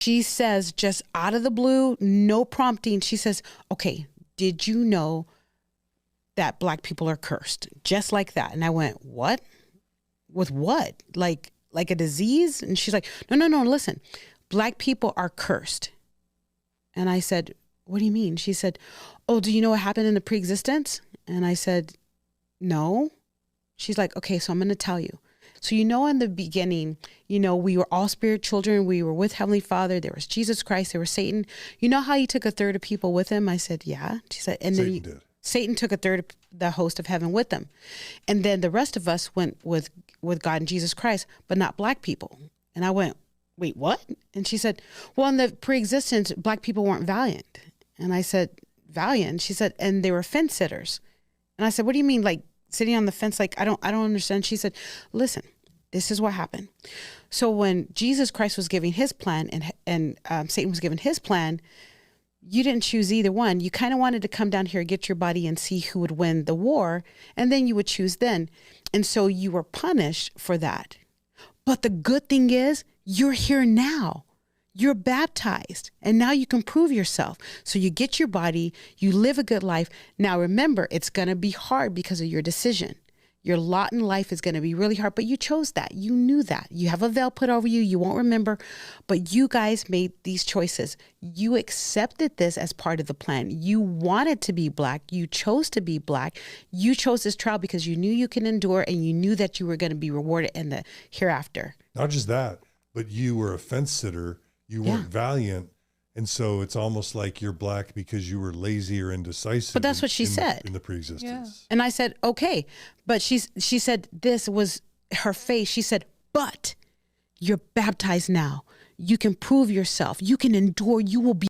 She says, just out of the blue, no prompting, she says, okay, did you know that Black people are cursed? Just like that. And I went, what? With what? Like a disease? And she's like, no, listen, Black people are cursed. And I said, what do you mean? She said, oh, do you know what happened in the pre-existence? And I said, no. She's like, okay, so I'm going to tell you. So, in the beginning, we were all spirit children. We were with Heavenly Father. There was Jesus Christ. There was Satan. You know how he took a third of people with him? I said, yeah. She said, and then Satan took a third of the host of heaven with them. And then the rest of us went with God and Jesus Christ, but not Black people. And I went, wait, what? And she said, well, in the pre-existence, Black people weren't valiant. And I said, valiant? She said, and they were fence sitters. And I said, what do you mean, like sitting on the fence? Like, I don't understand. She said, listen, this is what happened. So when Jesus Christ was giving his plan and Satan was giving his plan, you didn't choose either one. You kind of wanted to come down here, get your buddy, and see who would win the war, and then you would choose then. And so you were punished for that. But the good thing is, you're here now. You're baptized, and now you can prove yourself. So you get your body, you live a good life. Now remember, it's going to be hard because of your decision. Your lot in life is going to be really hard, but you chose that. You knew that. You have a veil put over you. You won't remember, but you guys made these choices. You accepted this as part of the plan. You wanted to be Black. You chose to be Black. You chose this trial because you knew you can endure, and you knew that you were going to be rewarded in the hereafter. Not just that, but you were a fence sitter. You weren't valiant. And so it's almost like you're Black because you were lazy or indecisive. But that's what she said. In the pre-existence. Yeah. And I said, okay. But she said, this was her face. She said, but you're baptized now. You can prove yourself. You can endure. You will be